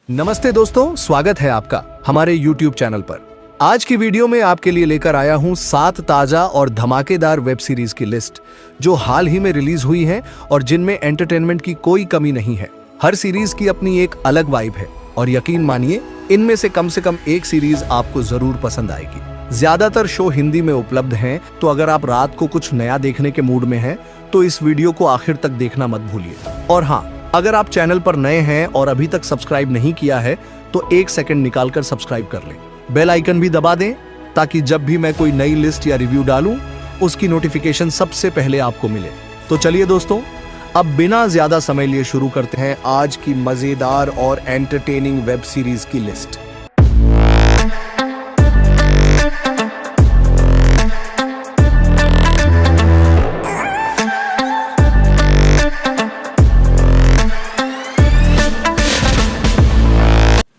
नमस्ते दोस्तों, स्वागत है आपका हमारे YouTube चैनल पर। आज की वीडियो में आपके लिए लेकर आया हूं 7 ताजा और धमाकेदार वेब सीरीज की लिस्ट जो हाल ही में रिलीज हुई हैं और जिनमें एंटरटेनमेंट की कोई कमी नहीं है। हर सीरीज की अपनी एक अलग वाइब है और यकीन मानिए इनमें से कम एक सीरीज आपको जरूर पसंद आएगी। ज्यादातर शो हिंदी में उपलब्ध हैं, तो अगर आप रात को कुछ नया देखने के मूड में हैं तो इस वीडियो को आखिर तक देखना मत भूलिए। और हाँ, अगर आप चैनल पर नए हैं और अभी तक सब्सक्राइब नहीं किया है तो 1 सेकंड निकालकर सब्सक्राइब कर लें। बेल आइकन भी दबा दें ताकि जब भी मैं कोई नई लिस्ट या रिव्यू डालूं उसकी नोटिफिकेशन सबसे पहले आपको मिले। तो चलिए दोस्तों, अब बिना ज्यादा समय लिए शुरू करते हैं आज की मजेदार और एंटरटेनिंग वेब सीरीज की लिस्ट।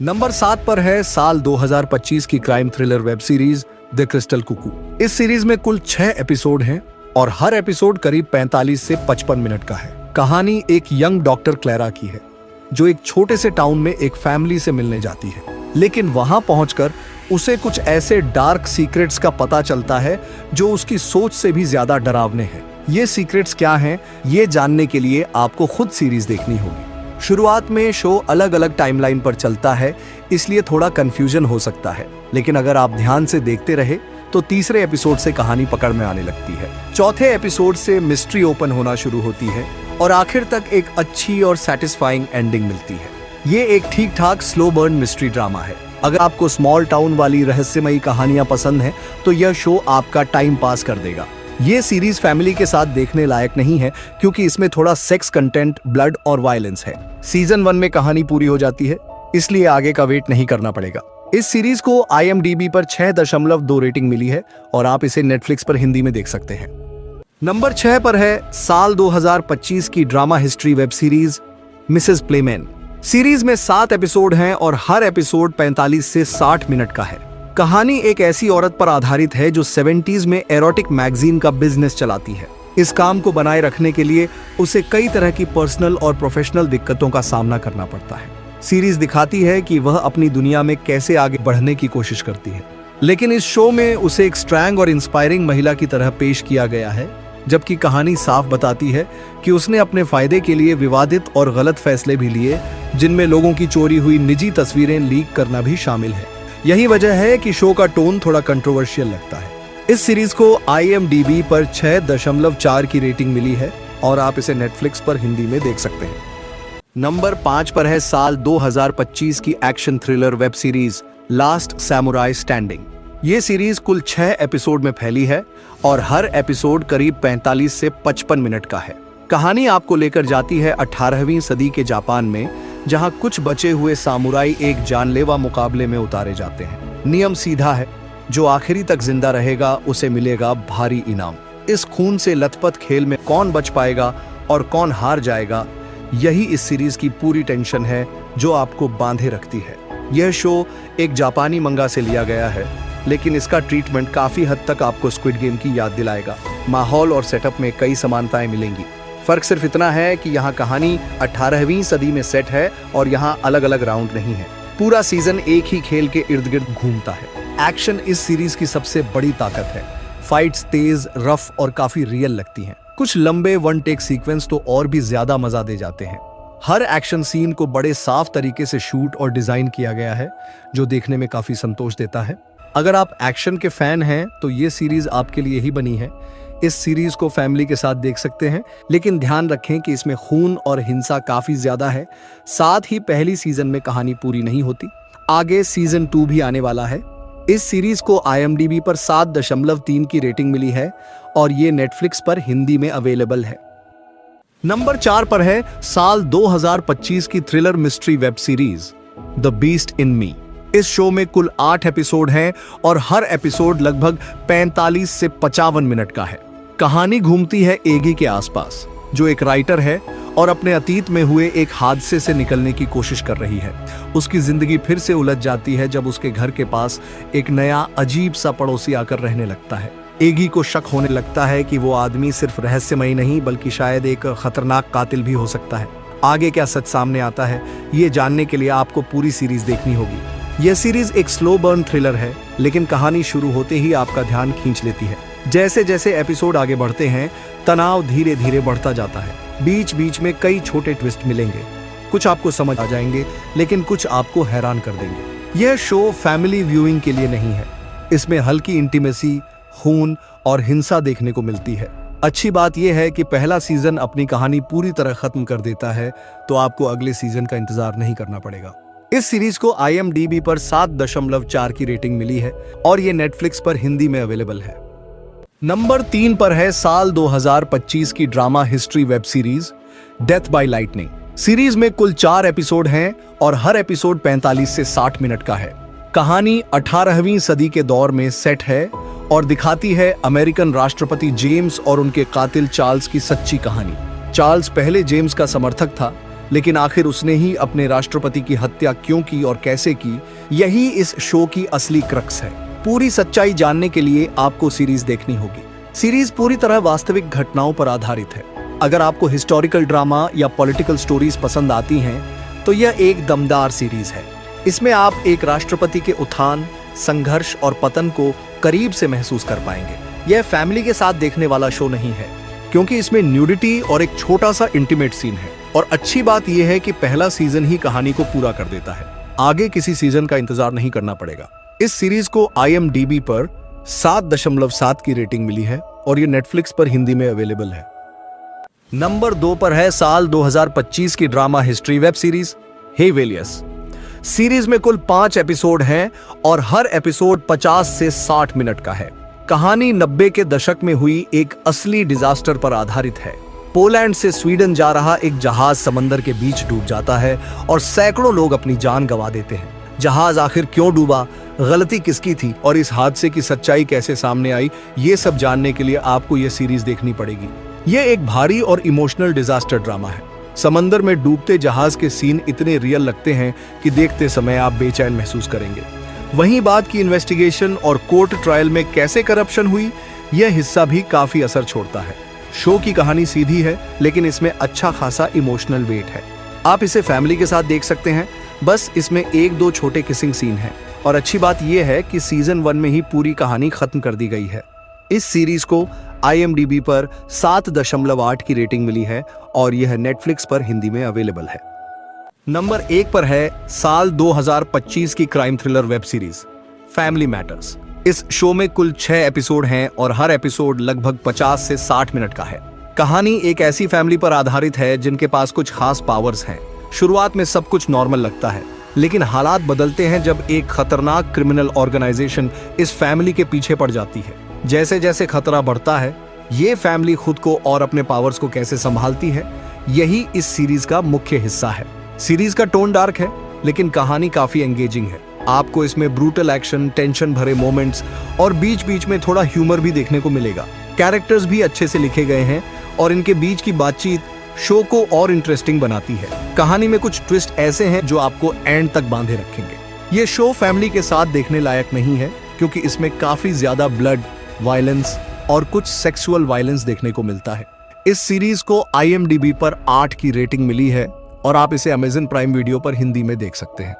नंबर 7 पर है साल 2025 की crime thriller web series the crystal cuckoo. इस सीरीज में कुल 6 एपिसोड हैं और हर एपिसोड करीब 45 से 55 मिनट का है। कहानी एक यंग डॉक्टर क्लेरा की है जो एक छोटे से टाउन में एक फैमिली से मिलने जाती है, लेकिन वहां पहुंचकर उसे कुछ ऐसे डार्क सीक्रेट्स का पता चलता है जो उसकी सोच से भी ज्यादा डरावने हैं। ये सीक्रेट्स क्या हैं, ये जानने के लिए आपको खुद सीरीज देखनी होगी। शुरुआत में शो अलग अलग टाइमलाइन पर चलता है, इसलिए थोड़ा कंफ्यूजन हो सकता है, लेकिन अगर आप ध्यान से देखते रहे तो तीसरे एपिसोड से कहानी पकड़ में आने लगती है। चौथे एपिसोड से मिस्ट्री ओपन होना शुरू होती है और आखिर तक एक अच्छी और सैटिस्फाइंग एंडिंग मिलती है। ये एक ठीक ठाक स्लो बर्न मिस्ट्री ड्रामा है। अगर आपको स्मॉल टाउन वाली रहस्यमयी कहानियां पसंद हैं तो यह शो आपका टाइम पास कर देगा। ये सीरीज फैमिली के साथ देखने लायक नहीं है क्योंकि इसमें थोड़ा सेक्स कंटेंट, ब्लड और वायलेंस है। सीजन 1 में कहानी पूरी हो जाती है, इसलिए आगे का वेट नहीं करना पड़ेगा। इस सीरीज को IMDb पर 6.2 रेटिंग मिली है और आप इसे नेटफ्लिक्स पर हिंदी में देख सकते हैं। नंबर 6 पर है साल 2025 की drama history web series Mrs Playman. Series में 7 एपिसोड हैं और हर एपिसोड 45 से 60 मिनट का है। कहानी एक ऐसी औरत पर आधारित है जो 70s में एरोटिक मैगजीन का बिजनेस चलाती है। इस काम को बनाए रखने के लिए उसे कई तरह की पर्सनल और प्रोफेशनल दिक्कतों का सामना करना पड़ता है। सीरीज दिखाती है कि वह अपनी दुनिया में कैसे आगे बढ़ने की कोशिश करती है, लेकिन इस शो में उसे एक स्ट्रांग और इंस्पायरिंग महिला की तरह पेश किया गया है, जबकि कहानी साफ बताती है कि उसने अपने फायदे के लिए विवादित और गलत फैसले भी लिए, जिनमें लोगों की चोरी हुई निजी तस्वीरें लीक करना भी शामिल है। यही वजह है कि शो का टोन थोड़ा कंट्रोवर्शियल लगता है। इस सीरीज को IMDb पर 6.4 की रेटिंग मिली है और आप इसे नेटफ्लिक्स पर हिंदी में देख सकते हैं। नंबर 5 पर है साल 2025 की action thriller web series last samurai standing. ये सीरीज कुल 6 एपिसोड में फैली है और हर एपिसोड करीब 45 से 55 मिनट का है। कहानी आपको लेकर जाती है 18वीं सदी के जापान में, जहां कुछ बचे हुए सामुराई एक जानलेवा मुकाबले में उतारे जाते हैं। नियम सीधा है, जो आखिरी तक जिंदा रहेगा उसे मिलेगा भारी इनाम। इस खून से लथपथ खेल में कौन बच पाएगा और कौन हार जाएगा, यही इस सीरीज की पूरी टेंशन है जो आपको बांधे रखती है। यह शो एक जापानी मंगा से लिया गया है, लेकिन इसका ट्रीटमेंट काफी हद तक आपको स्क्विड गेम की याद दिलाएगा। माहौल और सेटअप में कई समानताएं मिलेंगी। फर्क सिर्फ इतना है कि यहाँ कहानी 18वीं सदी में सेट है और यहाँ अलग अलग राउंड नहीं है। पूरा सीजन एक ही खेल के इर्द गिर्द घूमता है। एक्शन इस सीरीज की सबसे बड़ी ताकत है। फाइट्स तेज, रफ और काफी रियल लगती हैं। कुछ लंबे वन टेक सीक्वेंस तो और भी ज्यादा मजा दे जाते हैं। हर एक्शन सीन को बड़े साफ तरीके से शूट और डिजाइन किया गया है, जो देखने में काफी संतोष देता है। अगर आप एक्शन के फैन हैं तो ये सीरीज आपके लिए ही बनी है। इस सीरीज को फैमिली के साथ देख सकते हैं, लेकिन ध्यान रखें कि इसमें खून और हिंसा काफी ज्यादा है। साथ ही पहली सीजन में कहानी पूरी नहीं होती। आगे सीजन 2 भी आने वाला है। इस सीरीज को IMDb पर 7.3 की रेटिंग मिली है और ये नेटफ्लिक्स पर हिंदी में अवेलेबल है। नंबर 4 पर है साल 2025 की thriller mystery web series The Beast in Me. इस शो में कुल 8 एपिसोड हैं और हर एपिसोड लगभग 45 से 55 मिनट का है। कहानी घूमती है एगी के आसपास, जो एक राइटर है और अपने अतीत में हुए एक हादसे से निकलने की कोशिश कर रही है। उसकी जिंदगी फिर से उलझ जाती है जब उसके घर के पास एक नया अजीब सा पड़ोसी आकर रहने लगता है। एगी को शक होने लगता है कि वो आदमी सिर्फ रहस्यमयी नहीं बल्कि शायद एक खतरनाक कातिल भी हो सकता है। आगे क्या सच सामने आता है, ये जानने के लिए आपको पूरी सीरीज देखनी होगी। यह सीरीज एक स्लो बर्न थ्रिलर है, लेकिन कहानी शुरू होते ही आपका ध्यान खींच लेती है। जैसे जैसे एपिसोड आगे बढ़ते हैं, तनाव धीरे धीरे बढ़ता जाता है। बीच बीच में कई छोटे ट्विस्ट मिलेंगे, कुछ आपको समझ आ जाएंगे, लेकिन कुछ आपको हैरान कर देंगे। यह शो फैमिली व्यूइंग के लिए नहीं है। इसमें हल्की इंटीमेसी, खून और हिंसा देखने को मिलती है। अच्छी बात यह है कि पहला सीजन अपनी कहानी पूरी तरह खत्म कर देता है, तो आपको अगले सीजन का इंतजार नहीं करना पड़ेगा। इस सीरीज को IMDb पर 7.4 की रेटिंग मिली है और ये नेटफ्लिक्स पर हिंदी में अवेलेबल है। नंबर 3 पर है साल 2025 की drama history web series death by lightning. Series में कुल 4 एपिसोड हैं और हर एपिसोड 45 से 60 मिनट का है। कहानी 18वीं सदी के दौर में सेट है और दिखाती है अमेरिकन राष्ट्रपति जेम्स और उनके कातिल चार्ल्स की सच्ची कहानी। चार्ल्स पहले जेम्स का समर्थक था, लेकिन आखिर उसने ही अपने राष्ट्रपति की हत्या क्यों की और कैसे की, यही इस शो की असली क्रक्स है। पूरी सच्चाई जानने के लिए आपको सीरीज देखनी होगी। सीरीज पूरी तरह वास्तविक घटनाओं पर आधारित है। अगर आपको हिस्टोरिकल ड्रामा या पॉलिटिकल स्टोरीज पसंद आती हैं, तो यह एक दमदार सीरीज है। इसमें आप एक राष्ट्रपति के उत्थान, संघर्ष और पतन को करीब से महसूस कर पाएंगे। यह फैमिली के साथ देखने वाला शो नहीं है, क्योंकि इसमें न्यूडिटी और एक छोटा सा इंटीमेट सीन है। और अच्छी बात यह है कि पहला सीजन ही कहानी को पूरा कर देता है। आगे किसी सीजन का इंतजार नहीं करना पड़ेगा। इस सीरीज को IMDb पर 7.7 की रेटिंग मिली है और ये नेटफ्लिक्स पर हिंदी में अवेलेबल है। नंबर 2 पर है साल 2025 की drama history web series Hevelius. Series में कुल 5 एपिसोड हैं और हर एपिसोड 50 से 60 मिनट का है। कहानी 90 के दशक में हुई एक असली डिजास्टर पर आधारित है। पोलैंड से स्वीडन जा रहा एक जहाज समंदर के बीच डूब जाता है और सैकड़ों लोग अपनी जान गंवा देते हैं। जहाज आखिर क्यों डूबा, गलती किसकी थी और इस हादसे की सच्चाई कैसे सामने आई, ये सब जानने के लिए आपको ये सीरीज देखनी पड़ेगी। ये एक भारी और इमोशनल डिजास्टर ड्रामा है। समंदर में डूबते जहाज के सीन इतने रियल लगते हैं कि देखते समय आप बेचैन महसूस करेंगे। वहीं बात की इन्वेस्टिगेशन और कोर्ट ट्रायल में कैसे करप्शन हुई, यह हिस्सा भी काफी असर छोड़ता है। शो की कहानी सीधी है, लेकिन इसमें अच्छा खासा इमोशनल वेट है। आप इसे फैमिली के साथ देख सकते हैं। बस इसमें 1-2 छोटे किसिंग सीन हैं और अच्छी बात यह है कि सीजन 1 में ही पूरी कहानी खत्म कर दी गई है। इस सीरीज को IMDb पर 7.8 की रेटिंग मिली है और यह नेटफ्लिक्स पर हिंदी में अवेलेबल है। नंबर 1 पर है साल 2025 की crime thriller web series family matters. इस शो में कुल 6 एपिसोड हैं और हर एपिसोड लगभग 50 से 60 मिनट का है। कहानी एक ऐसी फैमिली पर आधारित है जिनके पास कुछ खास पावर्स हैं। शुरुआत में सब कुछ नॉर्मल लगता है, लेकिन हालात बदलते हैं जब एक खतरनाक क्रिमिनल ऑर्गेनाइजेशन इस फैमिली के पीछे पड़ जाती है। जैसे जैसे खतरा बढ़ता है, ये फैमिली खुद को और अपने पावर्स को कैसे संभालती है, यही इस सीरीज का मुख्य हिस्सा है। सीरीज का टोन डार्क है, लेकिन कहानी काफी एंगेजिंग है। आपको इसमें ब्रूटल एक्शन, टेंशन भरे मोमेंट्स और बीच बीच में थोड़ा ह्यूमर भी देखने को मिलेगा। कैरेक्टर्स भी अच्छे से लिखे गए हैं और इनके बीच की बातचीत शो को और इंटरेस्टिंग बनाती है। कहानी में कुछ ट्विस्ट ऐसे हैं जो आपको एंड तक बांधे रखेंगे। ये शो फैमिली के साथ देखने लायक नहीं है, क्योंकि इसमें काफी ज्यादा ब्लड, वायलेंस और कुछ सेक्सुअल वायलेंस देखने को मिलता है। इस सीरीज को IMDb पर 8 की रेटिंग मिली है और आप इसे Amazon प्राइम वीडियो पर हिंदी में देख सकते हैं।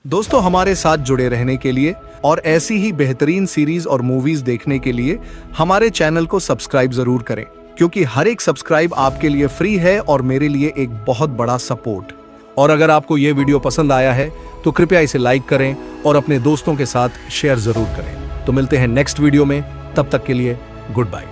दोस्तों, हमारे साथ जुड़े रहने के लिए और ऐसी ही बेहतरीन सीरीज और मूवीज देखने के लिए हमारे चैनल को सब्सक्राइब जरूर करें, क्योंकि हर एक सब्सक्राइब आपके लिए फ्री है और मेरे लिए एक बहुत बड़ा सपोर्ट। और अगर आपको यह वीडियो पसंद आया है तो कृपया इसे लाइक करें और अपने दोस्तों के साथ शेयर जरूर करें। तो मिलते हैं नेक्स्ट वीडियो में, तब तक के लिए गुड बाय।